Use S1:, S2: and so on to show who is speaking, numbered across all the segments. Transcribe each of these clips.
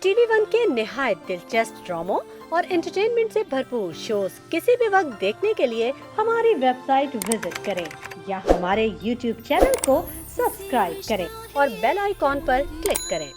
S1: TV one के निहायत दिलचस्प ड्रामों और एंटरटेनमेंट से भरपूर शोज किसी भी वक्त देखने के लिए हमारी वेबसाइट विजिट करें या हमारे यूट्यूब चैनल को सब्सक्राइब करें और बेल आइकॉन पर क्लिक करें।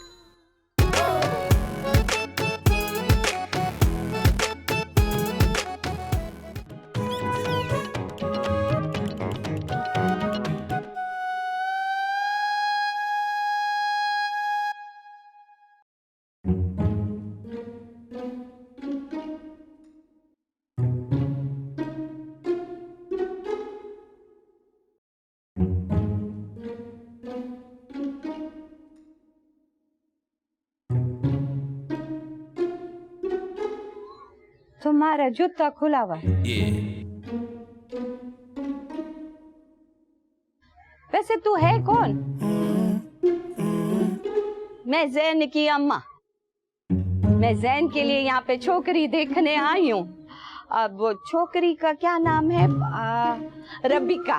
S2: तुम्हारा जूता खुला हुआ है। वैसे तू है कौन? मैं जैन की अम्मा। मैं जैन के लिए यहाँ पे छोकरी देखने आई हूँ। अब वो छोकरी का क्या नाम है? रबीका।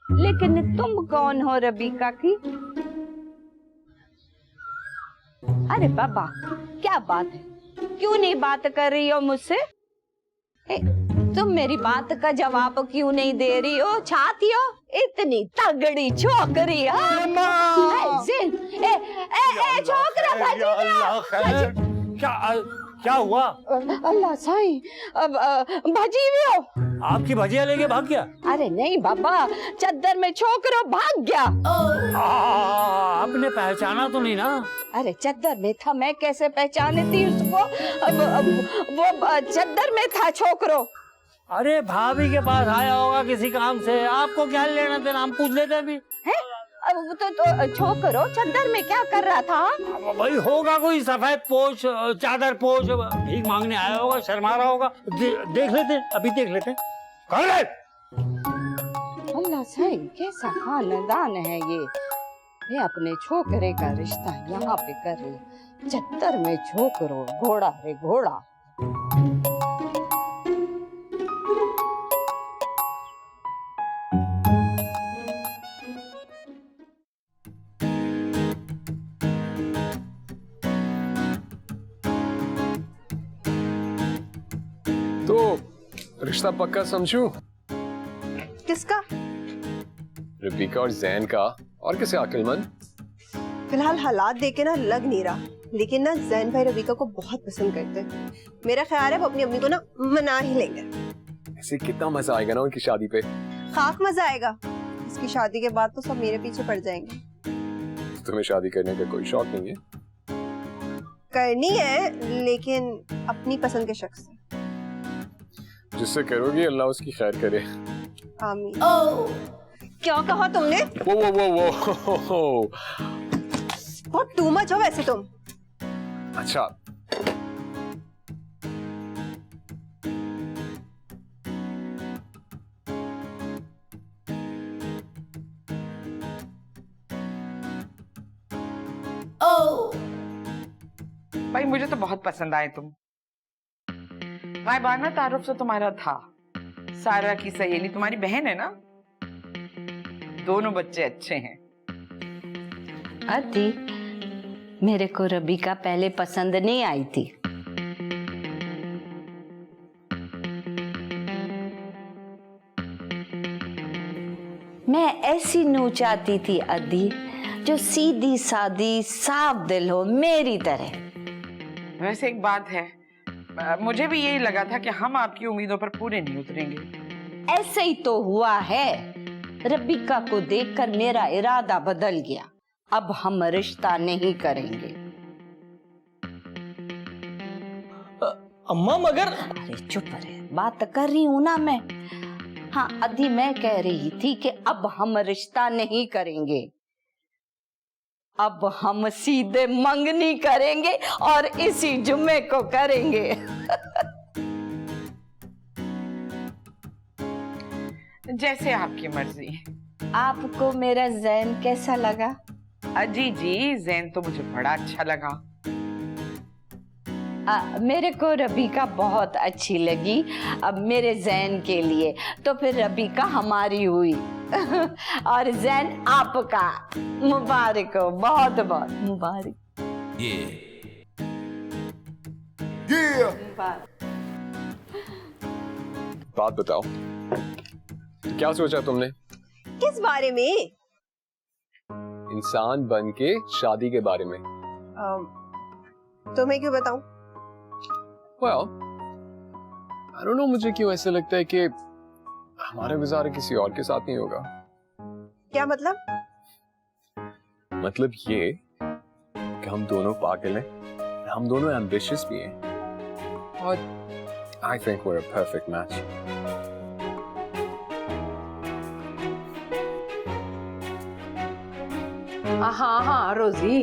S2: लेकिन तुम कौन हो रबीका की? अरे बाबा, क्या बात है? क्यों नहीं बात कर रही हो मुझसे? तुम मेरी बात का जवाब क्यों नहीं दे रही हो? चाहती हो इतनी तगड़ी छोकरी? छोकरा
S3: क्या हुआ?
S2: अल्लाह साईं, भजी हुई हो?
S3: आपकी भजिया लेके भाग गया?
S2: अरे नहीं बाबा, चद्दर में छोकरा भाग गया।
S3: आपने पहचाना तो नहीं ना?
S2: अरे चद्दर में था, मैं कैसे पहचानती उसको? वो चद्दर में था छोकरो।
S3: अरे भाभी के पास आया होगा किसी काम से, आपको क्या लेना देना? हम पूछ लेते भी
S2: है? अब तो छोकरो चद्दर में क्या कर रहा था?
S3: भाई होगा कोई सफेद पोश, चादर पोश, भीख मांगने आया होगा, शर्मा रहा होगा। देख लेते, अभी देख लेते। कौन है?
S2: अल्लाह साईं, कैसा खानदान है ये अपने छोकरे का रिश्ता यहाँ पे कर रही। चद्दर में छोकरो, घोड़ा रे घोड़ा।
S4: तो रिश्ता पक्का समझूं?
S5: किसका?
S4: रबीका और जैन का। और किसे अक्लमंद?
S5: फिलहाल हालात देखे ना लग नहीं रहा, लेकिन ना जैन भाई रबीका को बहुत पसंद करते हैं। मेरा ख्याल है वो अपनी अम्मी को ना मना ही लेंगे।
S4: ऐसे कितना मजा आएगा ना उनकी शादी पे।
S5: खाक मजा आएगा। इसकी शादी के बाद तो सब मेरे पीछे पड़ जाएंगे।
S4: तुम्हें शादी करने का कोई शौक नहीं है?
S5: करनी है, लेकिन अपनी पसंद के शख्स से।
S4: जिससे करोगी अल्लाह उसकी खैर करे।
S5: आमीन। क्या कहा तुमने?
S4: वो
S5: बहुत टू मच हो वैसे तुम।
S4: अच्छा,
S6: भाई मुझे तो बहुत पसंद आए तुम। गायबाना तारुफ तो तुम्हारा था। सारा की सहेली तुम्हारी बहन है ना? दोनों बच्चे अच्छे हैं।
S2: अदी, मेरे को रबीका पहले पसंद नहीं आई थी। मैं ऐसी नू चाहती थी अदी, जो सीधी सादी साफ दिल हो, मेरी तरह।
S6: वैसे एक बात है, मुझे भी यही लगा था कि हम आपकी उम्मीदों पर पूरे नहीं उतरेंगे।
S2: ऐसे ही तो हुआ है। रबीका को देखकर मेरा इरादा बदल गया। अब हम रिश्ता नहीं करेंगे।
S3: अम्मा मगर।
S2: अरे चुप रहे, बात कर रही हूं ना मैं। हाँ अदी, मैं कह रही थी कि अब हम रिश्ता नहीं करेंगे। अब हम सीधे मंगनी करेंगे और इसी जुम्मे को करेंगे।
S6: जैसे आपकी मर्जी।
S2: आपको मेरा जैन कैसा लगा?
S6: अजी जी, जैन तो मुझे बड़ा अच्छा लगा।
S2: मेरे को रबीका बहुत अच्छी लगी अब मेरे जैन के लिए, तो फिर रबीका हमारी हुई और जैन आपका। मुबारक हो, बहुत बहुत मुबारक।
S4: बात बताओ, क्या सोचा तुमने?
S5: किस बारे में?
S4: इंसान बन के शादी के बारे में।
S5: तुम्हें क्यों बताऊं?
S4: Well, I don't know, मुझे क्यों ऐसे लगता है कि हमारा गुजारा किसी और के साथ नहीं होगा।
S5: क्या मतलब?
S4: मतलब ये कि हम दोनों पागल हैं, हम दोनों एम्बिशियस भी हैं, और I think we're a perfect match.
S7: हाँ हाँ रोजी,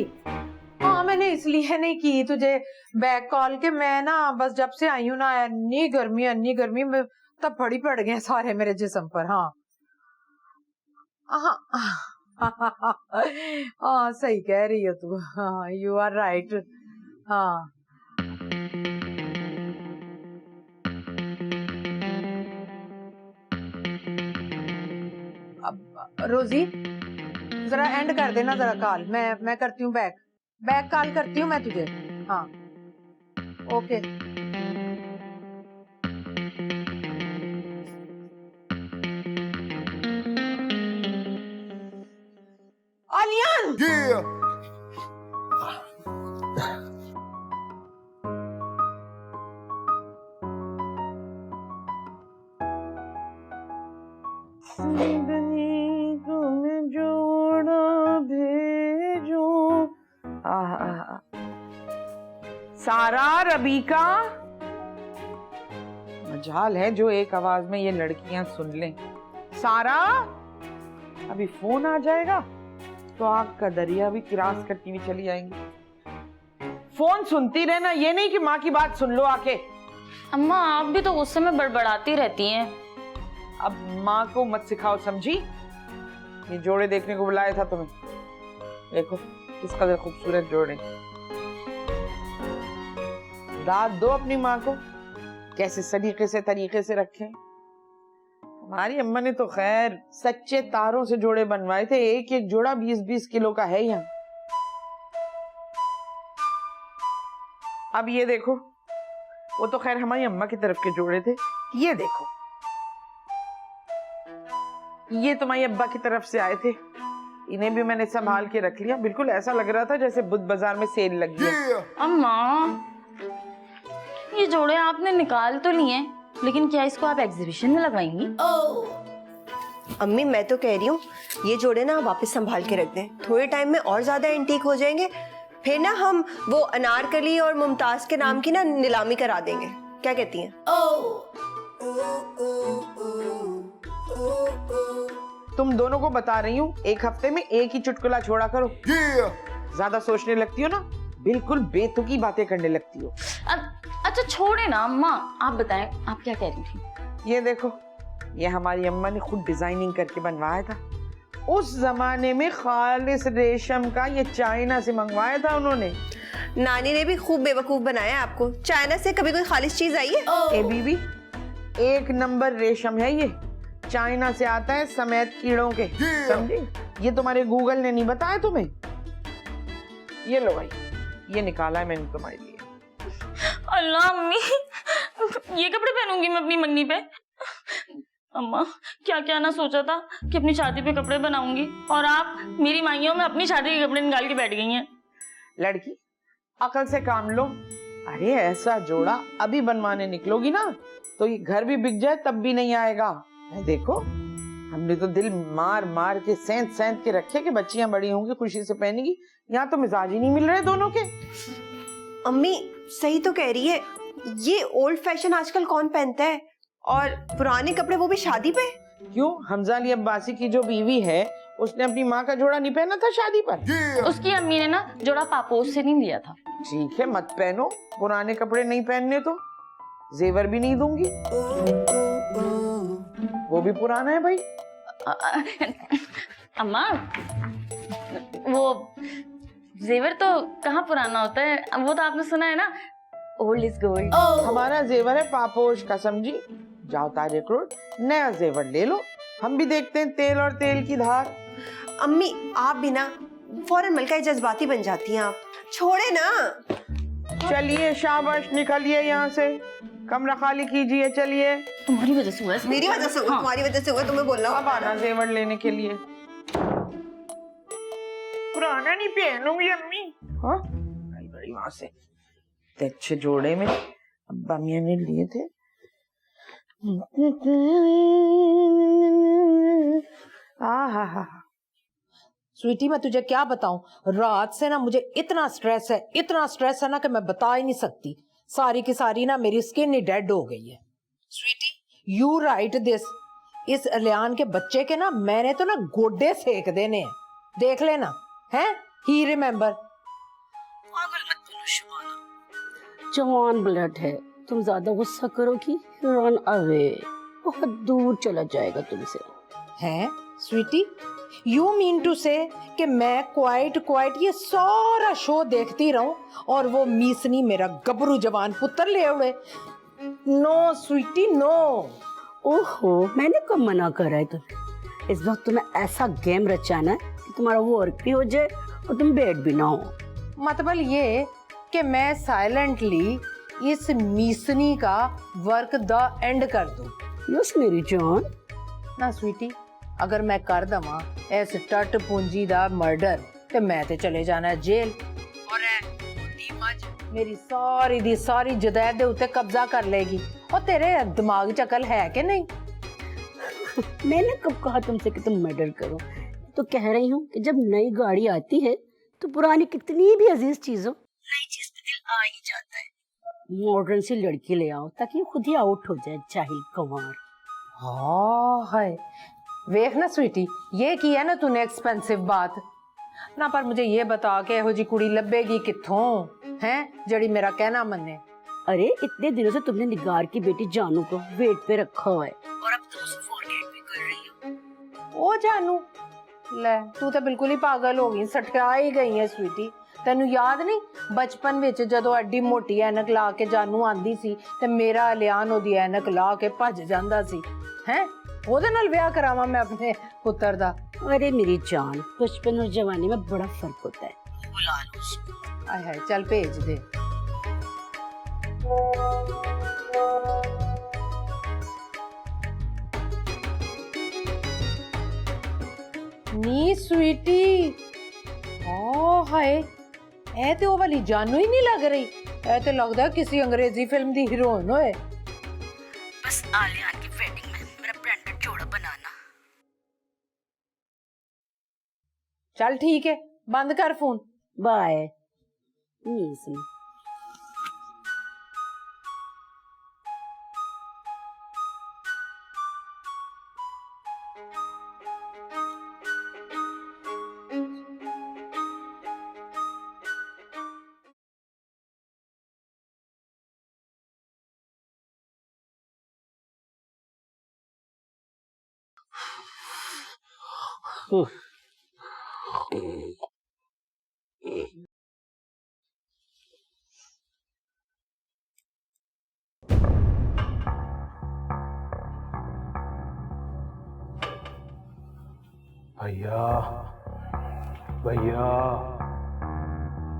S7: हाँ मैंने इसलिए नहीं की तुझे बैक कॉल के, मैं ना बस जब से आई हूँ ना अन्नी गर्मी में तब फड़ी पड़ गए सारे मेरे जिस्म पर। हाँ हाँ हाँ सही कह रही हो तू, हाँ यू आर राइट। हाँ अब रोजी जरा एंड कर देना जरा कॉल, मैं करती हूँ बैक कॉल करती हूँ मैं तुझे। हाँ ओके। आलियान
S6: सारा, रबीका, मजाल है जो एक आवाज में ये लड़कियां सुन लें। सारा, अभी फोन आ जाएगा तो आग का दरिया भी क्रॉस करती हुई चली आएंगी। फोन सुनती रहना, ये नहीं कि माँ की बात सुन लो आके।
S8: अम्मा आप भी तो गुस्से में बड़बड़ाती रहती हैं।
S6: अब माँ को मत सिखाओ, समझी? ये जोड़े देखने को बुलाया था तुम्हें, देखो किस कदर खूबसूरत जोड़े। दाद दो अपनी माँ को, कैसे सलीके से तरीके से रखें। हमारी अम्मा ने तो खैर सच्चे तारों से जोड़े बनवाए थे, एक एक जोड़ा 20-20 किलो का है यहाँ। अब ये देखो, वो तो खैर हमारी अम्मा की तरफ के जोड़े थे, ये देखो ये तुम्हारी अब्बा की तरफ से आए थे, इन्हें भी मैंने संभाल के रख लिया। बिल्कुल ऐसा लग रहा था जैसे बुध बाजार में सेल लगी है।
S8: अम्मा ये जोड़े आपने निकाल तो लिए, लेकिन क्या इसको आप एग्जीबिशन में लगाएंगी?
S5: अम्मी मैं तो कह रही हूँ ये जोड़े ना वापस संभाल के रख दें, थोड़े टाइम में और ज्यादा एंटीक हो जाएंगे, फिर ना हम वो अनारकली और मुमताज के नाम की ना नीलामी करा देंगे। क्या कहती हैं?
S6: तुम दोनों को बता रही हूँ, एक हफ्ते में एक ही चुटकुला छोड़ा करो। ज्यादा सोचने लगती हो ना, बिल्कुल बेतुकी बातें करने लगती हो।
S8: अच्छा छोड़े ना अम्मा, आप बताएं आप क्या कह रही थी?
S6: ये देखो, ये हमारी अम्मा ने खुद डिजाइनिंग करके बनवाया था। उस जमाने में खालिस रेशम का, ये चाइना से मंगवाया था उन्होंने।
S5: नानी ने भी खूब बेवकूफ बनाया आपको। चाइना से कभी कोई खालिस चीज आई है?
S6: ए बीबी, एक नंबर रेशम है ये, चाइना से आता है समेत कीड़ों के, समझी? ये तुम्हारे गूगल ने नहीं बताया तुम्हें? ये लो भाई, ये निकाला है मैंने तुम्हारे लिए।
S8: अल्लाह अम्मी, ये कपड़े पहनूंगी मैं अपनी मंगनी पे? अम्मा क्या क्या ना सोचा था कि अपनी शादी पे कपड़े बनाऊंगी, और आप मेरी माइयों में अपनी शादी के कपड़े निकाल के बैठ गई हैं।
S6: लड़की अकल से काम लो। अरे ऐसा जोड़ा अभी बनवाने निकलोगी ना तो ये घर भी बिक जाए तब भी नहीं आएगा। देखो हमने तो दिल मार मार के सेंध के रखे कि बच्चियां बड़ी होंगी खुशी से पहनेगी, यहाँ तो मिजाज ही नहीं मिल रहे दोनों के।
S5: अम्मी सही तो कह रही है, ये ओल्ड फैशन आजकल कौन पहनता है, और पुराने कपड़े वो भी शादी पे।
S6: क्यों, हमजा अली अब्बासी की जो बीवी है उसने अपनी माँ का जोड़ा नहीं पहना था शादी पर?
S8: उसकी अम्मी ने ना जोड़ा पापोस से नहीं लिया था।
S6: ठीक है मत पहनो, पुराने कपड़े नहीं पहनने तो जेवर भी नहीं दूंगी, वो भी पुराना है भाई।
S8: अम्मा वो जेवर तो कहाँ पुराना होता है, वो तो आपने सुना है ना
S2: ओल्ड इज गोल्ड।
S6: हमारा जेवर है पापोश का, समझी? जाओ तारिक रोड नया जेवर ले लो, हम भी देखते हैं तेल और तेल की धार।
S5: अम्मी आप भी ना फौरन मलकाई जज्बाती बन जाती हैं आप, छोड़े ना।
S6: चलिए शाबाश, निकलिए यहाँ से, कमरा खाली कीजिए, चलिए।
S8: तुम्हारी वजह से हुआ है।
S5: मेरी वजह से हुआ, तुम्हारी वजह से हुआ, तुम्हें बोलना
S6: अब आना जेवर लेने के लिए। पुराना नहीं पहनूंगी अम्मी। हाँ भाई बड़ी वहां से इतने अच्छे जोड़े में अब्बा मियाँ ने लिए थे। आहा,
S7: स्वीटी मैं तुझे क्या बताऊं, रात से ना मुझे इतना स्ट्रेस है ना कि मैं बता ही नहीं सकती। सारी की सारी ना मेरी स्किन ही डेड हो गई है। स्वीटी यू राइट दिस, इस अलियान के बच्चे के ना मैंने तो ना गोडे सेक देने हैं, देख लेना है। ही रिमेम्बर।
S8: पागल मत बनो शुभाना, जवान ब्लड है, तुम ज्यादा गुस्सा करोगी रन अवे, बहुत दूर चला जाएगा तुमसे।
S7: हैं स्वीटी, यू मीन टू से कि मैं क्वाइट ये सारा शो देखती रहूं और वो मीसनी मेरा गबरू जवान पुत्र ले उड़े? No sweetie no.
S8: ओहो, मैंने कब मना करा है तुम्हें? इस वक्त तुम्हें ऐसा गेम रचाना है कि तुम्हारा वर्क भी हो जाए और तुम बेड भी ना हो।
S7: मतलब ये कि मैं साइलेंटली इस मीसनी का वर्क द एंड कर दूं?
S8: यस मेरी जान।
S7: ना स्वीटी, अगर मैं कर दवा इस टट पूंजी दा मर्डर ते मैं ते चले जाना है जेल, और मेरी सारी दी सारी जायदाद दे उत्ते कब्जा कर लेगी। और तेरे दिमाग च अकल है कि नहीं?
S8: मैंने कब कहा तुमसे कि तुम मर्डर करो? तो कह रही हूँ कि जब नई गाड़ी आती है तो पुरानी कितनी भी अजीज चीज हो, नई चीज पे दिल आ ही जाता है। मॉडर्न सी लड़की ले आओ ताकि वो खुद ही आउट हो जाए, जाहिल गंवार।
S7: हाँ हाय, वेख ना स्वीटी, ये की है ना तूने एक्सपेंसिव बात ना, पर मुझे ये बता के एहो जी कुड़ी लब्बेगी कित्थों हैं जड़ी मेरा कहना मन्ने।
S8: अरे इतने दिनों से तुमने निगार की बेटी जानू को वेट पे रखा हुआ है और अब तुम उसे फॉरगेट भी कर रही हो।
S7: ओ जानू, ले तू तो बिल्कुल ही पागल हो गई, सटका ही गई है स्वीटी। तेनू याद नहीं बचपन विच जदों एडी मोटी ऐनक ला के जानू आंदी सी ते मेरा अलियान ओदी ऐनक ला के भज जांदा सी, हैं ओदे नाल ब्याह करावां मैं अपने पुत्र दा?
S8: अरे मेरी जान, बचपन और जवानी में बड़ा फर्क होता है, बुला लो उसको।
S7: आय हाय, चल भेज दे। नी स्वीटी, ओ हाय, ए ते ओ वाली जानू ही नहीं लग रही, ए ते लगदा किसी अंग्रेजी फिल्म दी हीरोइन होए।
S8: बस आलियान की वेडिंग में मेरा ब्रांडेड जोड़ा बनाना।
S7: चल ठीक है, बंद कर फोन।
S8: बाय।
S9: भैया भैया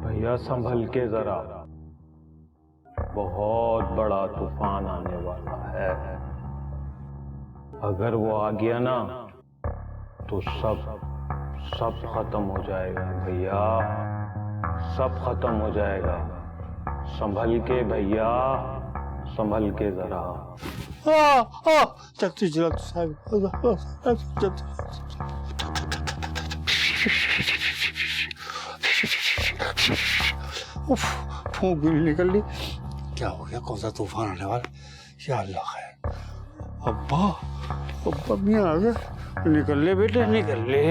S9: भैया संभल के जरा, बहुत बड़ा तूफान आने वाला है। अगर वो आ गया ना तो सब खत्म हो जाएगा भैया, सब खत्म हो जाएगा। संभल के भैया, संभल के जरा।
S3: जल्दी जल्दी साहब, फूंक भी नहीं निकल ली। क्या हो गया? कौन सा तूफान आने वाला? या अल्लाह है। अब्बा अब्बा मियाँ आ गए, निकल ले बेटे निकल ले।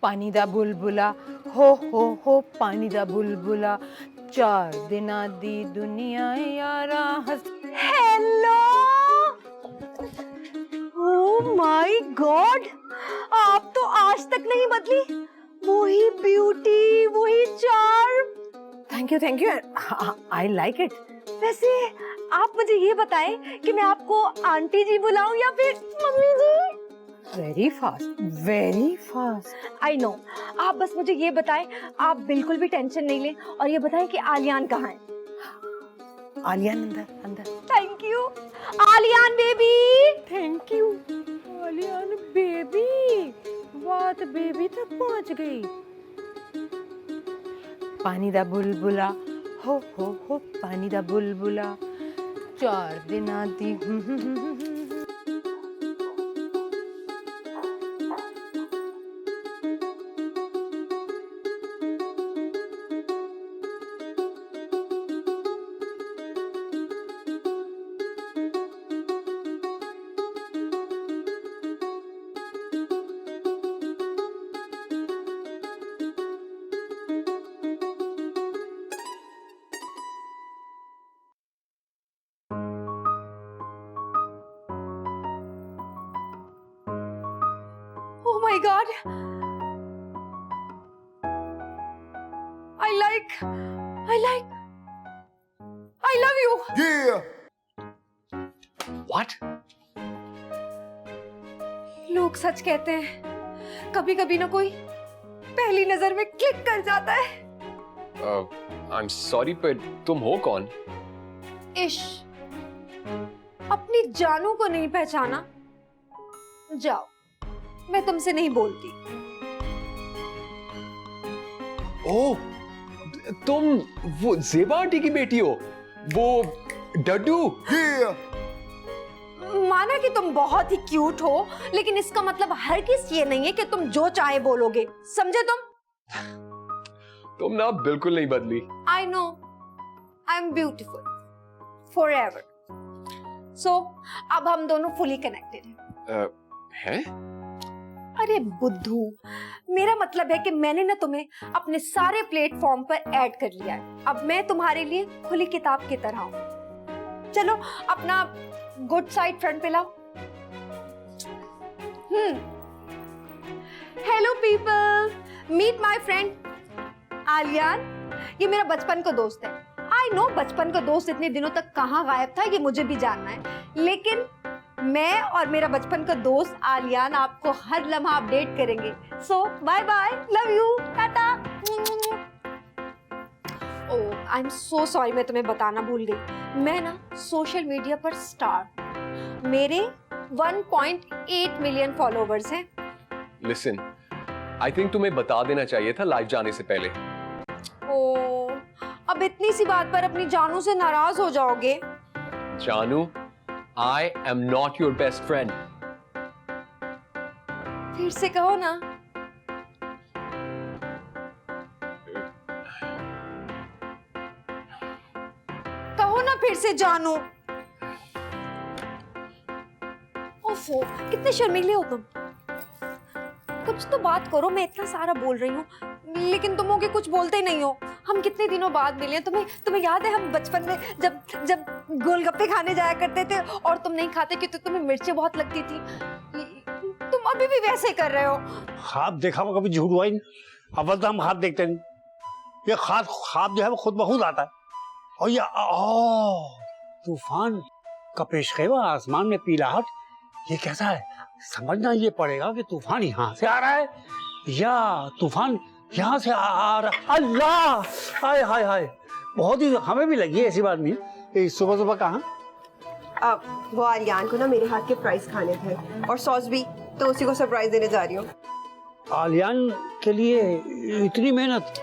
S7: पानी दा बुलबुला हो पानी दा बुलबुला, 4 दिना दी दुनिया यारा हस।
S1: हेलो, ओह माय गॉड, आप तो आज तक नहीं बदली। वही ब्यूटी, वही charm. Thank you, I like it. वैसे आप मुझे ये बताएं कि मैं आपको आंटी जी बुलाऊं या फिर mummy ji?
S7: Very fast.
S1: I know, आप बस मुझे ये बताएं, आप बिल्कुल भी टेंशन नहीं लें और ये बताएं कि आलियान कहाँ है?
S7: आलियान अंदर।
S1: Thank you Aliyan baby.
S7: Thank you Aliyan baby. बात बेबी तक पहुंच गई। पानी दा बुलबुला हो पानी दा बुलबुला 4 दिना दी।
S1: Oh my God! I love you.
S4: What?
S1: लोग सच कहते हैं, कभी कभी ना कोई पहली नजर में क्लिक कर जाता है।
S4: I'm sorry, but तुम हो कौन?
S1: इश, अपनी जानू को नहीं पहचाना? जाओ, मैं तुमसे नहीं बोलती।
S4: ओह, तुम वो ज़ेबा आंटी की बेटी हो, वो डड्डू।
S1: माना कि तुम बहुत ही क्यूट हो, लेकिन इसका मतलब हरगिज़ ये नहीं है कि तुम जो चाहे बोलोगे, समझे तुम?
S4: तुम ना बिल्कुल नहीं बदली।
S1: I know, I'm beautiful, forever. So, अब हम दोनों fully connected हैं।
S4: हैं?
S1: अरे बुद्धू, मेरा मतलब है कि मैंने ना तुम्हें अपने सारे प्लेटफॉर्म पर ऐड कर लिया है। अब मैं तुम्हारे लिए खुली किताब की तरह हूँ। चलो अपना गुड साइड फ्रंट पे लाओ। Hello people, meet my friend Aliyan. ये मेरा बचपन का दोस्त है। आई नो बचपन का दोस्त इतने दिनों तक कहाँ गायब था ये मुझे भी जानना है, लेकिन मैं और मेरा बचपन का दोस्त आलियान आपको हर लम्हा अपडेट करेंगे। So bye bye, love you, tata. Oh I am so sorry, मैं तुम्हें बताना भूल गई। मैं ना सोशल मीडिया पर स्टार, मेरे 1.8 मिलियन फॉलोवर्स हैं।
S4: Listen, I think तुम्हें बता देना चाहिए था लाइव जाने से पहले।
S1: ओह, अब इतनी सी बात पर अपनी जानू से नाराज हो जाओगे?
S4: जानू, I am not your best friend.
S1: फिर से कहो ना। कहो ना फिर से जानू। ओफो, कितने शर्मीले हो तुम। कुछ तो बात करो, मैं इतना सारा बोल रही हूँ लेकिन तुम हो के कुछ बोलते ही नहीं हो। हम कितने दिनों बाद मिले हैं। तुम्हें याद है हम बचपन में जब गोलगप्पे खाने जाया करते थे और तुम नहीं खाते क्योंकि तुम्हें मिर्चें बहुत लगती थी। तुम अभी भी वैसे ही कर रहे हो।
S3: ख्वाब देखा वो कभी झूठ हुआ ही नहीं। अव्वल तो हम ख्वाब देखते नहीं, ये ख्वाब जो है वो खुद ब खुद आता है। और ये तूफान का पेशखेवा, आसमान में पीलाहट, ये कैसा है? समझना ये पड़ेगा कि तूफान यहाँ से आ रहा है या तूफान यहाँ से आ रहा। अल्लाह, हाय हाय हाय, बहुत ही हमें भी लगी है, ऐसी बात नहीं। सुबह सुबह कहाँ?
S5: वो आलियान को ना मेरे हाथ के फ्राइज खाने थे और सॉस भी, तो उसी को सरप्राइज देने जा रही हूँ।
S3: आलियान के लिए इतनी मेहनत?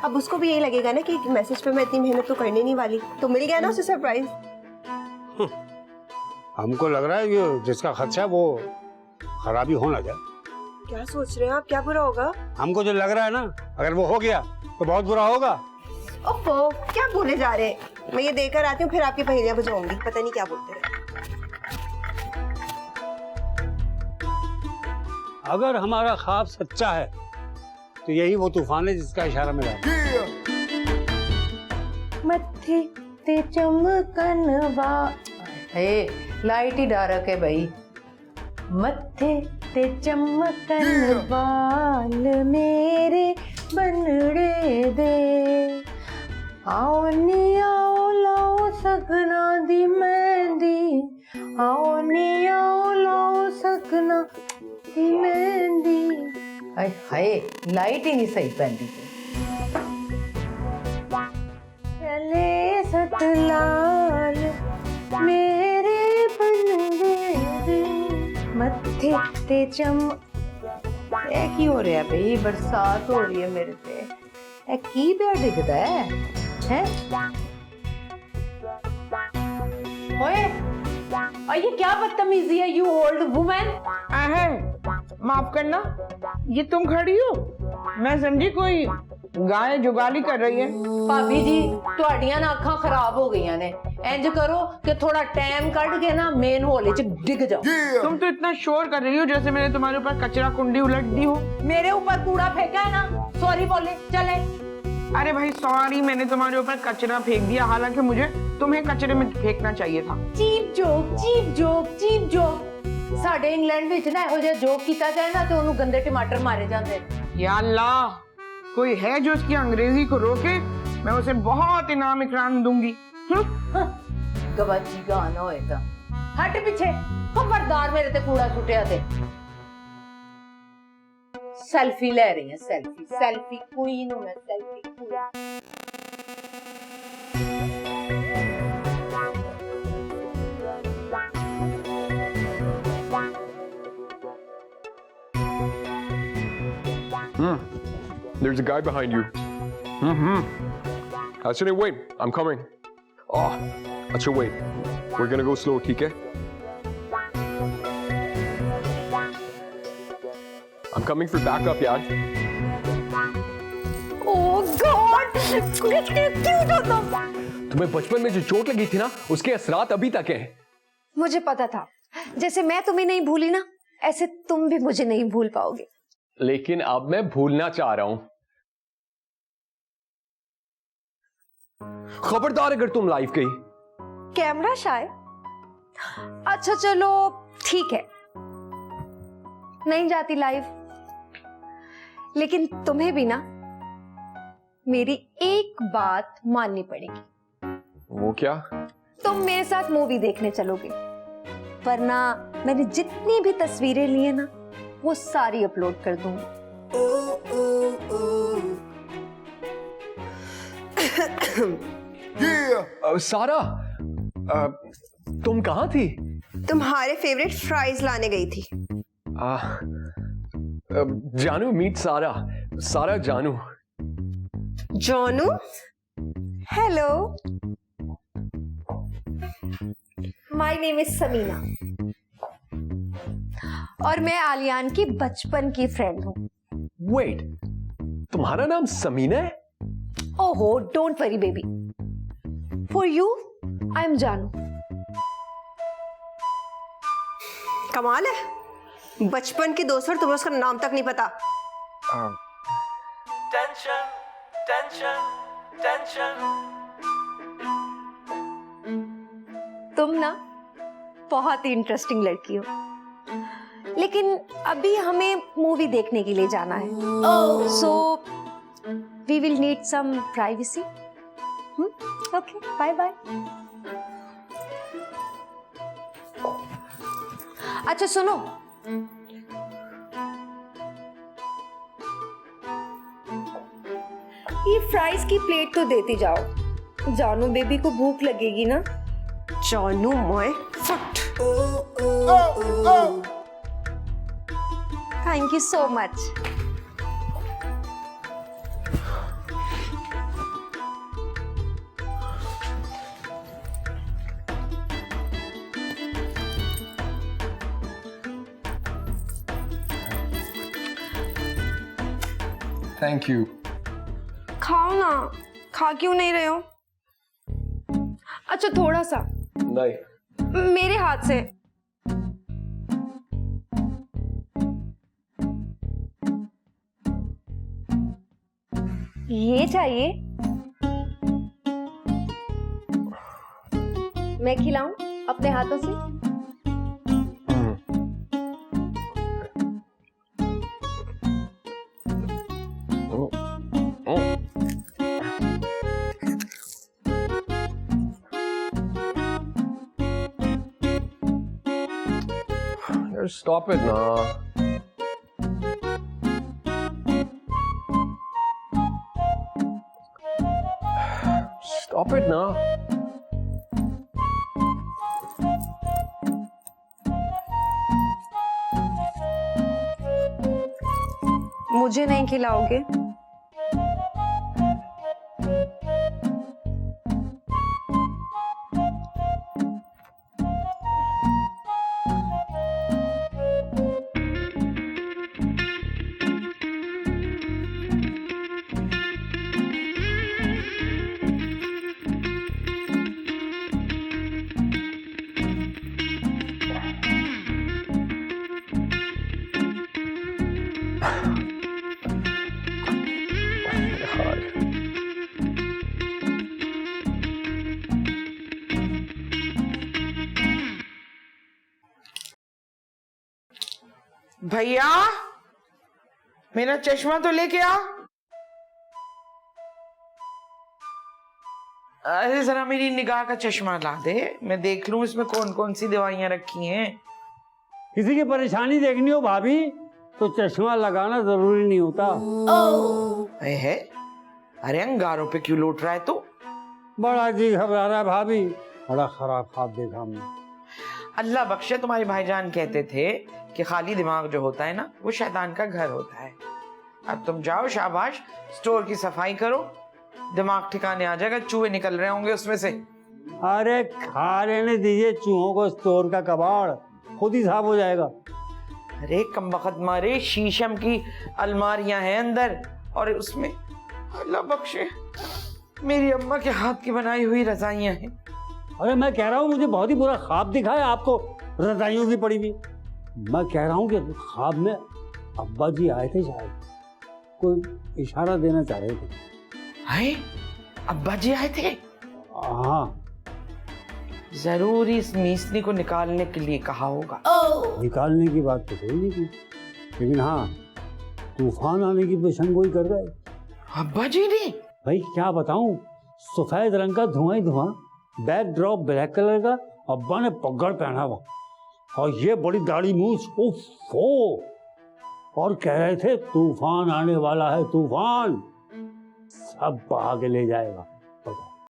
S5: अब उसको भी यही लगेगा ना कि मैसेज पे मैं इतनी मेहनत तो करने नहीं वाली, तो मिल गया ना उसे सरप्राइज।
S3: हमको लग रहा है कि जिसका खर्चा है वो खराबी हो ना जाए।
S5: क्या सोच रहे हो आप? क्या बुरा होगा?
S3: हमको जो लग रहा है ना, अगर वो हो गया तो बहुत बुरा होगा।
S5: ओहो, क्या बोले जा रहे हैं? मैं ये देकर आती हूँ, फिर आपकी पहेलियां बुझाऊंगी। पता नहीं क्या बोलते रहे।
S3: अगर हमारा ख्वाब सच्चा है तो यही वो तूफान है जिसका इशारा मिला।
S7: मत्थे ते चमकनवा, लाइट ही डार्क है भाई। मत्थे ते चमकन बाल मेरे बनड़े दे, आओ नी आओ लाओ सगना दी मेहंदी, आओ नी आओ लाओ सगना दी मेहंदी। हाय हाय लाइट ही नहीं सही पैंदी चले सतलाल मेरे बनड़े दे, मत्थे ते चम ए की हो रहा है भाई, बरसात हो रही है मेरे पे, ए की पे डिगदा है ओए ये क्या बदतमीजी है, यू ओल्ड वुमेन।
S6: माफ करना, ये तुम खड़ी हो, मैं समझी कोई गाय जुगाली कर रही है।
S7: भाभी जी ਤੁਹਾਡੀਆਂ ना अखां खराब हो गई ने, इंज करो कि थोड़ा टाइम कट के ना मेन होले च डिग जाओ।
S6: तुम तो इतना शोर कर रही हो जैसे मैंने तुम्हारे ऊपर कचरा कुंडी उलट दी हो।
S7: मेरे ऊपर कूड़ा फेंका है ना, सॉरी बोले चले।
S6: अरे भाई सॉरी, मैंने तुम्हारे ऊपर कचरा फेंक दिया, हालांकि मुझे तुम्हें कचरे में फेंकना चाहिए था।
S7: Cheap joke cheap joke cheap joke. साडे इंग्लैंड विच ना ਇਹੋ ਜਿਹਾ जोक कीता जाए ना तो ਉਹਨੂੰ गंदे टमाटर मारे जाते।
S6: या अल्लाह, कोई है जो उसकी अंग्रेजी को रोके, मैं उसे बहुत इनाम इकराम दूंगी।
S7: गवाची गाना होएगा, हट पीछे, खबरदार मेरे ते कूड़ा सुटिया दे। सेल्फी ले रही है, सेल्फी सेल्फी क्वीन हूं मैं, selfie queen.
S4: There's a guy behind you. Actually, wait. I'm coming. Oh, अच्छा wait. We're gonna go slow, ठीक है? I'm coming for backup, यार.
S5: Oh God! क्यों तो तुम?
S4: तुम्हें बचपन में जो चोट लगी थी ना, उसके असरात अभी तक हैं।
S5: मुझे पता था, जैसे मैं तुम्हें नहीं भूली ना, ऐसे तुम भी मुझे नहीं भूल पाओगे।
S4: लेकिन अब मैं भूलना चाह रहा हूं। खबरदार अगर तुम लाइव गई।
S5: Camera shy? अच्छा चलो ठीक है, नहीं जाती लाइव, लेकिन तुम्हें भी ना मेरी एक बात माननी पड़ेगी।
S4: वो क्या?
S5: तुम मेरे साथ मूवी देखने चलोगे, वरना मैंने जितनी भी तस्वीरें ली है ना वो सारी अपलोड कर दूंगी।
S4: सारा, तुम कहाँ थी?
S5: तुम्हारे फेवरेट फ्राइज लाने गई थी।
S4: जानू मीट सारा, सारा जानू।
S5: जानू? Hello, my name is Samina और मैं आलियान की बचपन की फ्रेंड हूँ।
S4: वेट, तुम्हारा नाम समीना है?
S5: ओहो, don't worry baby, for you I am जानू। कमाल है, बचपन के दोस्त और तुम्हें उसका नाम तक नहीं पता।
S10: Tension tension tension.
S5: तुम ना बहुत ही इंटरेस्टिंग लड़की हो, लेकिन अभी हमें मूवी देखने के लिए जाना है, so we will need some privacy. Okay, bye bye. अच्छा सुनो, ये फ्राइज की प्लेट तो देती जाओ, जानू बेबी को भूख लगेगी ना। जानू मोए foot. Thank you so much.
S4: Thank you.
S5: खाओ ना, खा क्यों नहीं रहे हो? अच्छा थोड़ा सा।
S4: नहीं।
S5: मेरे हाथ से। ये चाहिए? मैं खिलाऊं अपने हाथों से?
S4: Just stop it now. Stop it now.
S5: मुझे नहीं खिलाओगे?
S6: भैया मेरा चश्मा तो लेके आ। अरे जरा मेरी निगाह का चश्मा ला दे, मैं देख लूं इसमें कौन कौन सी दवाइयां रखी हैं।
S3: किसी की परेशानी देखनी हो भाभी तो चश्मा लगाना जरूरी नहीं होता।
S6: है अरे अंगारों पे क्यों लौट रहा है तू?
S3: बड़ा जी घबरा रहा है भाभी, बड़ा खराब ख्वाब देखा हमने।
S6: अल्लाह बख्शे, तुम्हारे भाईजान कहते थे कि खाली दिमाग जो होता है ना वो शैतान का घर होता है। अब तुम जाओ, शाबाश, स्टोर की सफाई करो, दिमाग ठिकाने आ जाएगा, चूहे निकल रहे होंगे उसमें से।
S3: अरे खा लेने दीजिए चूहों को, स्टोर का कबाड़ खुद ही साफ हो जाएगा।
S6: अरे कम वक्त मारे, शीशम की अलमारियां हैं अंदर और उसमें अल्लाह बख्शे मेरी अम्मा के हाथ की बनाई हुई रजाइयां हैं।
S3: अरे मैं कह रहा हूँ मुझे बहुत ही बुरा ख्वाब दिखा है आपको, रजाइयों की पड़ी हुई। मैं कह रहा हूँ कि ख्वाब में अब्बा जी आए थे, शायद कोई इशारा देना चाह रहे थे।
S6: हाय, अब्बा जी आए थे?
S3: हाँ,
S6: जरूर इस मीसनी को निकालने के लिए कहा होगा।
S3: निकालने की बात तो कोई नहीं की, लेकिन हाँ तूफान आने की पेशेंगोई कर रहे।
S6: अब्बा जी ने?
S3: भाई क्या बताऊं, सफेद रंग का धुआं ही धुआं, बैकड्रॉप ब्लैक कलर का, अब्बा ने पगड़ पहना हुआ और ये बड़ी दाढ़ी मूछ, उफ़्फ़ो, और कह रहे थे तूफान आने वाला है, तूफान सब बहा के ले जाएगा।